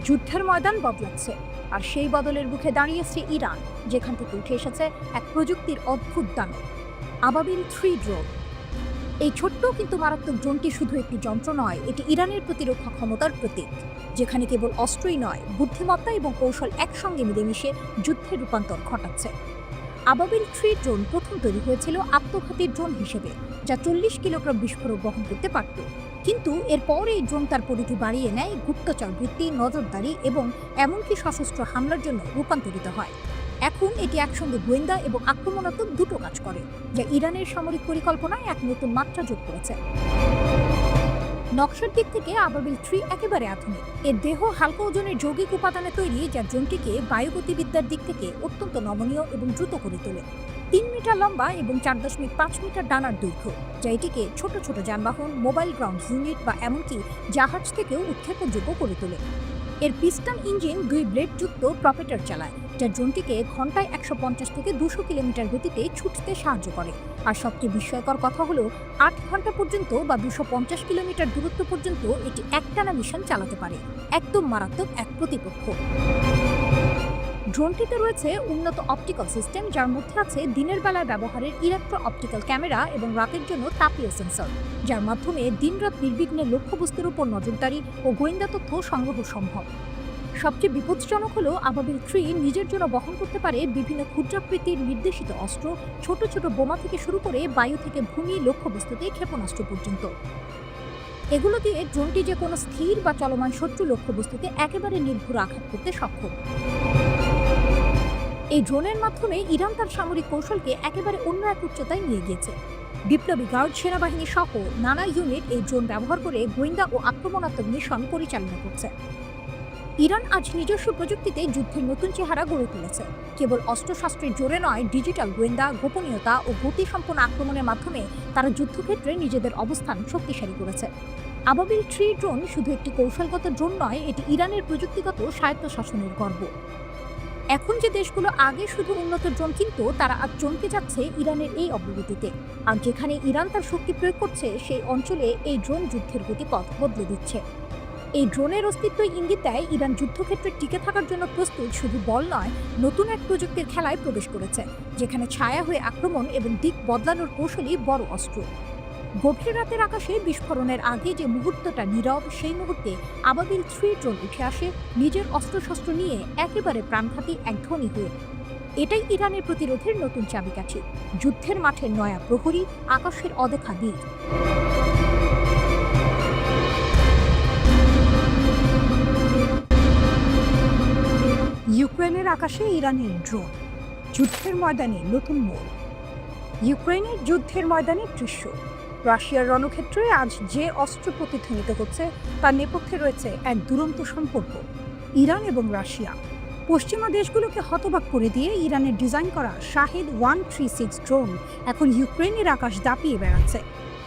যুদ্ধের ময়দান বদলাচ্ছে, আর সেই বদলের মুখে দাঁড়িয়েছে ইরান, যেখান থেকে উঠে এসেছে এক প্রযুক্তির অদ্ভুত দানব, আবাবিল 3 ড্রোন। এই ছোট্ট কিন্তু মারাত্মক ড্রোনটি শুধু একটি যন্ত্র নয়, এটি ইরানের প্রতিরক্ষা ক্ষমতার প্রতীক, যেখানে কেবল অস্ত্রই নয়, বুদ্ধিমত্তা এবং কৌশল একসঙ্গে মিলেমিশে যুদ্ধের রূপান্তর ঘটাচ্ছে। আবাবিল 3 ড্রোন প্রথম তৈরি হয়েছিল আত্মঘাতী ড্রোন হিসেবে, যা 40 কিলোগ্রাম বিস্ফোরক বহন করতে পারত। কিন্তু এরপর এই ড্রোন তার পরিধি বাড়িয়ে নেয়, গুপ্তচর বৃত্তি, নজরদারি এবং এমনকি সশস্ত্র হামলার জন্য রূপান্তরিত হয়। এখন এটি একসঙ্গে গোয়েন্দা এবং আক্রমণাত্মক দুটো কাজ করে, যা ইরানের সামরিক পরিকল্পনায় এক নতুন মাত্রা যোগ করেছে। নকশার দিক থেকে আবাবিল 3 একেবারে আধুনিক। এর দেহ হালকা ওজনের যৌগিক উপাদানে তৈরি, যা ড্রোনটিকে বায়ুগতিবিদ্যার দিক থেকে অত্যন্ত নমনীয় এবং দ্রুত করে তোলে। 3 মিটার লম্বা এবং 4.5 মিটার ডানার দৈর্ঘ্য, যা এটিকে ছোট ছোট যানবাহন, মোবাইল গ্রাউন্ড ইউনিট বা এমনকি জাহাজ থেকেও উৎক্ষেপণযোগ্য করে তোলে। এর পিস্টন ইঞ্জিন 2 ব্লেডযুক্ত প্রপেটর চালায়, যা ড্রোনটিকে ঘন্টায় 150 থেকে 200 কিলোমিটার গতিতে ছুটতে সাহায্য করে। আর সবচেয়ে বিস্ময়কর কথা হলো 8 ঘন্টা পর্যন্ত বা 250 কিলোমিটার দূরত্ব পর্যন্ত এটি একটানা মিশন চালাতে পারে। একদম মারাত্মক এক প্রতিপক্ষ। ড্রোনটিতে রয়েছে উন্নত অপটিক্যাল সিস্টেম, যার মধ্যে আছে দিনের বেলায় ব্যবহারের ইলেকট্রো অপটিক্যাল ক্যামেরা এবং রাতের জন্য তাপীয় সেন্সর, যার মাধ্যমে দিনরাত নির্বিঘ্নে লক্ষ্যবস্তুর উপর নজরদারি ও গোয়েন্দা তথ্য সংগ্রহ সম্ভব। সবচেয়ে বিপজ্জনক হলো আবাবিল 3 নিজের জন্য বহন করতে পারে বিভিন্ন ক্ষুদ্রাকৃতির নির্দেশিত অস্ত্র, ছোট ছোট বোমা থেকে শুরু করে বায়ু থেকে ভূমি লক্ষ্যবস্তুতে ক্ষেপণাস্ত্র পর্যন্ত। এগুলো দিয়ে ড্রোনটি যে কোনো স্থির বা চলমান শত্রু লক্ষ্যবস্তুতে একেবারে নির্ভুল আঘাত করতে সক্ষম। এই ড্রোনের মাধ্যমে ইরান তার সামরিক কৌশলকে একেবারে অন্য এক উচ্চতায় নিয়ে গিয়েছে। বিপ্লবী গার্ড, সেনাবাহিনী সহ নানা ইউনিট এই ড্রোন ব্যবহার করে গোয়েন্দা ও আক্রমণাত্মক মিশন পরিচালনা করছে। ইরান আজ নিজস্ব প্রযুক্তিতে যুদ্ধের নতুন চেহারা গড়ে তুলেছে। কেবল অস্ত্রশস্ত্রের জোরে নয়, ডিজিটাল গোয়েন্দা, গোপনীয়তা ও গতিসম্পন্ন আক্রমণের মাধ্যমে তারা যুদ্ধক্ষেত্রে নিজেদের অবস্থান শক্তিশালী করেছে। আবাবিল 3 ড্রোন শুধু একটি কৌশলগত ড্রোন নয়, এটি ইরানের প্রযুক্তিগত স্বায়ত্তশাসনের গর্ব। এখন যে দেশগুলো আগে শুধু উন্নত ড্রোন কিনত, তারা আজ চমকে যাচ্ছে ইরানের এই অগ্রগতিতে। আর যেখানে ইরান তার শক্তি প্রয়োগ করছে, সেই অঞ্চলে এই ড্রোন যুদ্ধের গতিপথ বদলে দিচ্ছে। এই ড্রোনের অস্তিত্ব ইঙ্গিত দেয় ইরান যুদ্ধক্ষেত্রে টিকে থাকার জন্য প্রস্তুত, শুধু বল নয়, নতুন এক প্রযুক্তির খেলায় প্রবেশ করেছে, যেখানে ছায়া হয়ে আক্রমণ এবং দিক বদলানোর কৌশলই বড় অস্ত্র। গভীর রাতের আকাশে বিস্ফোরণের আগে যে মুহূর্তটা নীরব, সেই মুহূর্তে আবাবিল 3 ড্রোন উঠে আসে নিজের অস্ত্রশস্ত্র নিয়ে, একেবারে প্রাণঘাতী এক ধ্বনি হয়ে। এটাই ইরানের প্রতিরোধের নতুন চাবিকাঠি, যুদ্ধের মাঠের নয়া প্রহরী, আকাশের অদেখা দিক। ইউক্রেনের আকাশে ইরানের ড্রোন, যুদ্ধের ময়দানে নতুন মোড়। ইউক্রেনের যুদ্ধের ময়দানের দৃশ্য। রাশিয়ার রণক্ষেত্রে আজ যে অস্ত্র প্রতিধ্বনিত হচ্ছে, তার নেপথ্যে রয়েছে এক দুরন্ত সম্পর্ক, ইরান এবং রাশিয়া। পশ্চিমা দেশগুলোকে হতবাক করে দিয়ে ইরানের ডিজাইন করা শাহেদ 136 ড্রোন এখন ইউক্রেনের আকাশ দাপিয়ে বেড়াচ্ছে।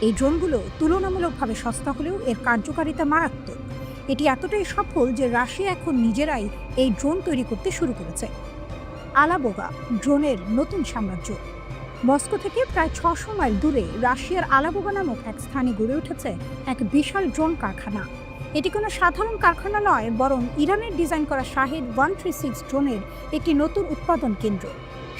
এই ড্রোনগুলো তুলনামূলকভাবে সস্তা হলেও এর কার্যকারিতা মারাত্মক। এটি এতটাই সফল যে রাশিয়া এখন নিজেরাই এই ড্রোন তৈরি করতে শুরু করেছে। আলাবোগা ড্রোনের নতুন সাম্রাজ্য। মস্কো থেকে প্রায় 600 মাইল দূরে রাশিয়ার আলাবোগা নামক এক স্থানে গড়ে উঠেছে এক বিশাল ড্রোন কারখানা। এটি কোনো সাধারণ কারখানা নয়, বরং ইরানের ডিজাইন করা শাহেদ 136 ড্রোনের একটি নতুন উৎপাদন কেন্দ্র।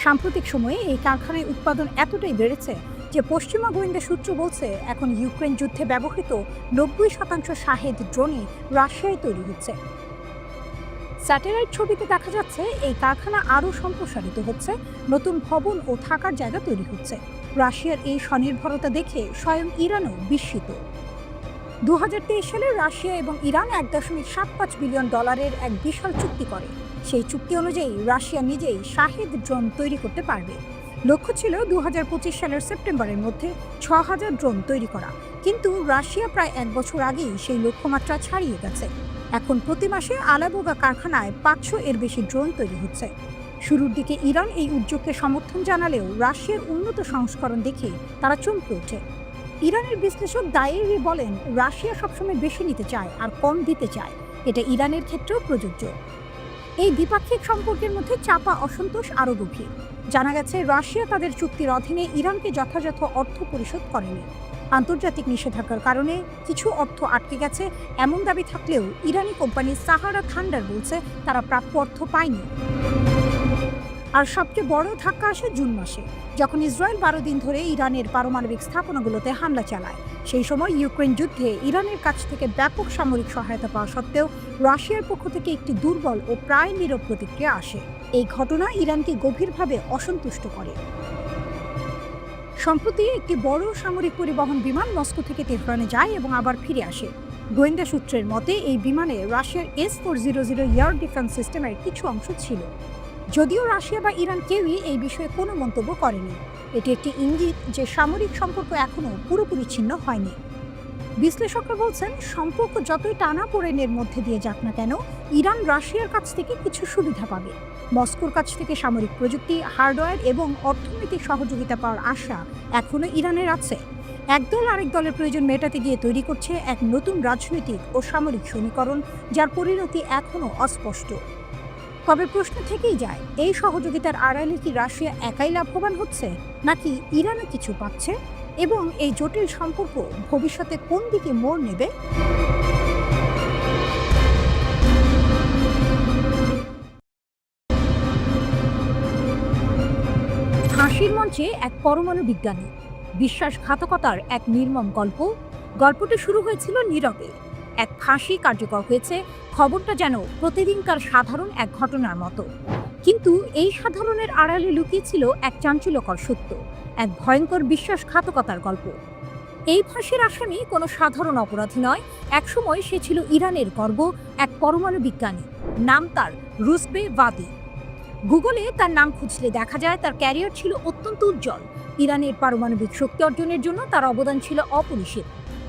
সাম্প্রতিক সময়ে এই কারখানায় উৎপাদন এতটাই বেড়েছে যে পশ্চিমা গোয়েন্দা সূত্র বলছে এখন ইউক্রেন যুদ্ধে ব্যবহৃত 90% শাহেদ ড্রোনই রাশিয়ায় তৈরি হচ্ছে। স্যাটেলাইট ছবিতে দেখা যাচ্ছে এই কারখানা আরও সম্প্রসারিত হচ্ছে, নতুন ভবন ও থাকার জায়গা তৈরি হচ্ছে। রাশিয়ার এই স্বনির্ভরতা দেখে স্বয়ং ইরানও বিস্মিত। 2023 সালে রাশিয়া এবং ইরান $1.75 বিলিয়ন এক বিশাল চুক্তি করে। সেই চুক্তি অনুযায়ী রাশিয়া নিজেই শাহেদ ড্রোন তৈরি করতে পারবে। লক্ষ্য ছিল 2025 সালের সেপ্টেম্বরের মধ্যে 6000 ড্রোন তৈরি করা, কিন্তু রাশিয়া প্রায় 1 বছর আগেই সেই লক্ষ্যমাত্রা ছাড়িয়ে গেছে। এখন প্রতি মাসে আলাবোগা কারখানায় 500 এর বেশি ড্রোন তৈরি হচ্ছে। শুরুর দিকে ইরান এই উদ্যোগকে সমর্থন জানালেও রাশিয়ার উন্নত সংস্করণ দেখে তারা চমকে ওঠে। ইরানের বিশ্লেষক দায়েরি বলেন, রাশিয়া সবসময় বেশি নিতে চায় আর কম দিতে চায়। এটা ইরানের ক্ষেত্রেও প্রযোজ্য। এই দ্বিপাক্ষিক সম্পর্কের মধ্যে চাপা অসন্তোষ আরও গভীর। জানা গেছে রাশিয়া তাদের চুক্তির অধীনে ইরানকে যথাযথ অর্থ পরিশোধ করেনি। আন্তর্জাতিক নিষেধাজ্ঞার কারণে কিছু অর্থ আটকে গেছে এমন দাবি থাকলেও ইরানি কোম্পানি সাহারা থান্ডার বলছে তারা প্রাপ্য অর্থ পায়নি। আর সবচেয়ে বড় ধাক্কা আসে জুন মাসে, যখন ইসরায়েল 12 দিন ধরে ইরানের পারমাণবিক স্থাপনাগুলোতে হামলা চালায়। সেই সময় ইউক্রেন যুদ্ধে ইরানের কাছ থেকে ব্যাপক সামরিক সহায়তা পাওয়া সত্ত্বেও রাশিয়ার পক্ষ থেকে একটি দুর্বল ও প্রায় নীরব প্রতিক্রিয়া আসে। এই ঘটনা ইরানকে গভীরভাবে অসন্তুষ্ট করে। সম্প্রতি একটি বড় সামরিক পরিবহন বিমান মস্কো থেকে তেহরানে যায় এবং আবার ফিরে আসে। গোয়েন্দা সূত্রের মতে এই বিমানে রাশিয়ার S-400 এয়ার ডিফেন্স সিস্টেমের কিছু অংশ ছিল। যদিও রাশিয়া বা ইরান কেউই এই বিষয়ে কোনো মন্তব্য করেনি। এটি একটি ইঙ্গিত যে সামরিক সম্পর্ক এখনও পুরোপুরি ছিন্ন হয়নি। বিশ্লেষকরা বলছেন, সম্পর্ক যতই টানাপোড়েনের মধ্যে দিয়ে যাক না কেন, ইরান রাশিয়ার কাছ থেকে কিছু সুবিধা পাবে। মস্কোর কাছ থেকে সামরিক প্রযুক্তি, হার্ডওয়্যার এবং অর্থনৈতিক সহযোগিতা পাওয়ার আশা এখনো ইরানের আছে। একদল আরেক দলের প্রয়োজন মেটাতে গিয়ে তৈরি করছে এক নতুন রাজনৈতিক ও সামরিক সমীকরণ, যার পরিণতি এখনো অস্পষ্ট। তবে প্রশ্ন থেকেই যায়, এই সহযোগিতার আড়ালে কি রাশিয়া একাই লাভবান হচ্ছে, নাকি ইরানও কিছু পাচ্ছে? এবং এই জটিল সম্পর্ক ভবিষ্যতে কোন দিকে মোড় নেবে? ফাঁসির মঞ্চে এক পরমাণু বিজ্ঞানী, বিশ্বাসঘাতকতার এক নির্মম গল্প। গল্পটা শুরু হয়েছিল নীরবে। এক ফাঁসি কার্যকর হয়েছে, খবরটা যেন প্রতিদিনকার সাধারণ এক ঘটনার মতো। কিন্তু এই সাধারণের আড়ালে লুকিয়েছিল এক চাঞ্চল্যকর সত্য, এক ভয়ঙ্কর বিশ্বাসঘাতকতার গল্প। এই ফাঁসির আসামি কোনো সাধারণ অপরাধী নয়। একসময় সে ছিল ইরানের গর্ব, এক পরমাণু বিজ্ঞানী। নাম তার রুজবে ভাদি। গুগলে তার নাম খুঁজলে দেখা যায় তার ক্যারিয়ার ছিল অত্যন্ত উজ্জ্বল। ইরানের পারমাণবিক শক্তি অর্জনের জন্য তার অবদান ছিল অপরিসীম।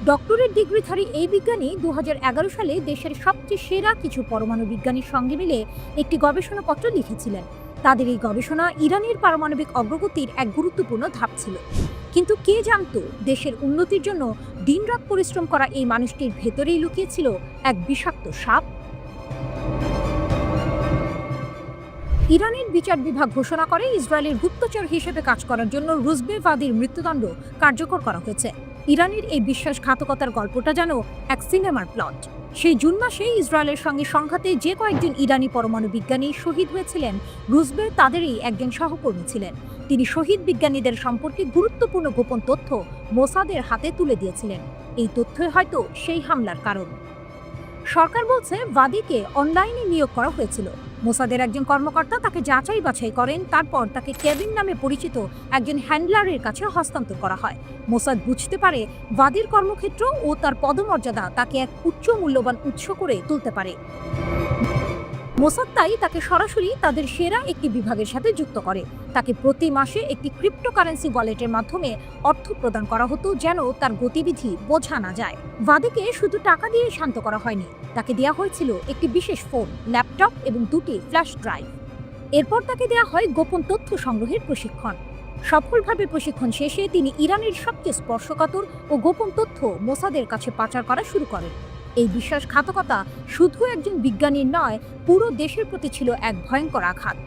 ডক্টরেট ডিগ্রিধারী এই বিজ্ঞানী 2011 সালে দেশের সবচেয়ে সেরা কিছু পরমাণু বিজ্ঞানীর সঙ্গে মিলে একটি গবেষণাপত্র লিখেছিলেন। তাদের এই গবেষণা ইরানের পারমাণবিক অগ্রগতির এক গুরুত্বপূর্ণ ধাপ ছিল। কিন্তু কে জানতো, দেশের উন্নতির জন্য দিনরাত পরিশ্রম করা এই মানুষটির ভেতরেই লুকিয়েছিল এক বিষাক্ত সাপ। ইরানের বিচার বিভাগ ঘোষণা করে ইসরায়েলের গুপ্তচর হিসেবে কাজ করার জন্য রুজবে ভাদির মৃত্যুদণ্ড কার্যকর করা হয়েছে। ইরানের এই বিশ্বাসঘাতকতার গল্পটা যেন এক সিনেমার প্লট। সেই জুন মাসে ইসরায়েলের সঙ্গে সংঘাতে যে কয়েকজন ইরানি পরমাণু বিজ্ঞানী শহীদ হয়েছিলেন, রুজবে তাদেরই একজন সহকর্মী ছিলেন। তিনি শহীদ বিজ্ঞানীদের সম্পর্কে গুরুত্বপূর্ণ গোপন তথ্য মোসাদের হাতে তুলে দিয়েছিলেন। এই তথ্যই হয়তো সেই হামলার কারণ। সরকার বলছে ভাদিকে অনলাইনে নিয়োগ করা হয়েছিল। মোসাদের একজন কর্মকর্তা তাকে যাচাই বাছাই করেন, তারপর তাকে কেভিন নামে পরিচিত একজন হ্যান্ডলারের কাছে হস্তান্তর করা হয়। মোসাদ বুঝতে পারে ভাদির কর্মক্ষেত্র ও তার পদমর্যাদা তাকে এক উচ্চ মূল্যবান উৎস করে তুলতে পারে। মোসাদ তাই তাকে সরাসরি তাদের সেরা একটি বিভাগের সাথে যুক্ত করে। তাকে প্রতি মাসে একটি ক্রিপ্টোকারেন্সি ওয়ালেটের মাধ্যমে অর্থ প্রদান করা হতো, যেন তার গতিবিধি বোঝা না যায়। ভাদিকে শুধু টাকা দিয়ে শান্ত করা হয়নি, তাকে দেওয়া হয়েছিল একটি বিশেষ ফোন, ল্যাপটপ এবং 2টি ফ্ল্যাশ ড্রাইভ। এরপর তাকে দেওয়া হয় গোপন তথ্য সংগ্রহের প্রশিক্ষণ। সফলভাবে প্রশিক্ষণ শেষে তিনি ইরানের সবচেয়ে স্পর্শকাতর ও গোপন তথ্য মোসাদের কাছে পাচার করা শুরু করেন। এই বিশ্বাসঘাতকতা শুধু একজন বিজ্ঞানীর নয়, পুরো দেশের প্রতি ছিল এক ভয়ঙ্কর আঘাত।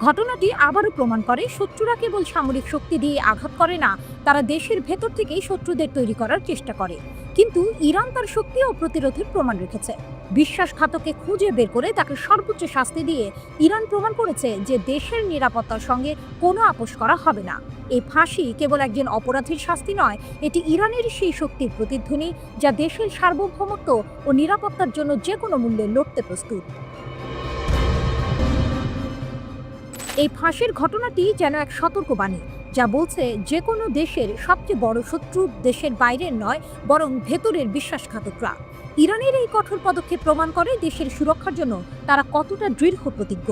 ঘটনাটি আবারও প্রমাণ করে, শত্রুরা কেবল সামরিক শক্তি দিয়ে আঘাত করে না, তারা দেশের ভেতর থেকেই শত্রুদের তৈরি করার চেষ্টা করে। কিন্তু ইরান তার শক্তি ও প্রতিরোধের প্রমাণ রেখেছে। বিশ্বাসঘাতককে খুঁজে বের করে তাকে সর্বোচ্চ শাস্তি দিয়ে ইরান প্রমাণ করেছে যে দেশের নিরাপত্তার সঙ্গে কোনো আপোষ করা হবে না। এই ফাঁসি কেবল একজন অপরাধীর শাস্তি নয়, এটি ইরানের সেই শক্তির প্রতিধ্বনি যা দেশের সার্বভৌমত্ব ও নিরাপত্তার জন্য যে কোনো মূল্যে লড়তে প্রস্তুত। এই ফাঁসির ঘটনাটি যেন এক সতর্কবাণী, যা বলছে যে কোনো দেশের সবচেয়ে বড় শত্রু দেশের বাইরের নয়, বরং ভেতরের বিশ্বাসঘাতকরা। ইরানের এই কঠোর পদক্ষেপ প্রমাণ করে দেশের সুরক্ষার জন্য তারা কতটা দৃঢ় প্রতিজ্ঞ।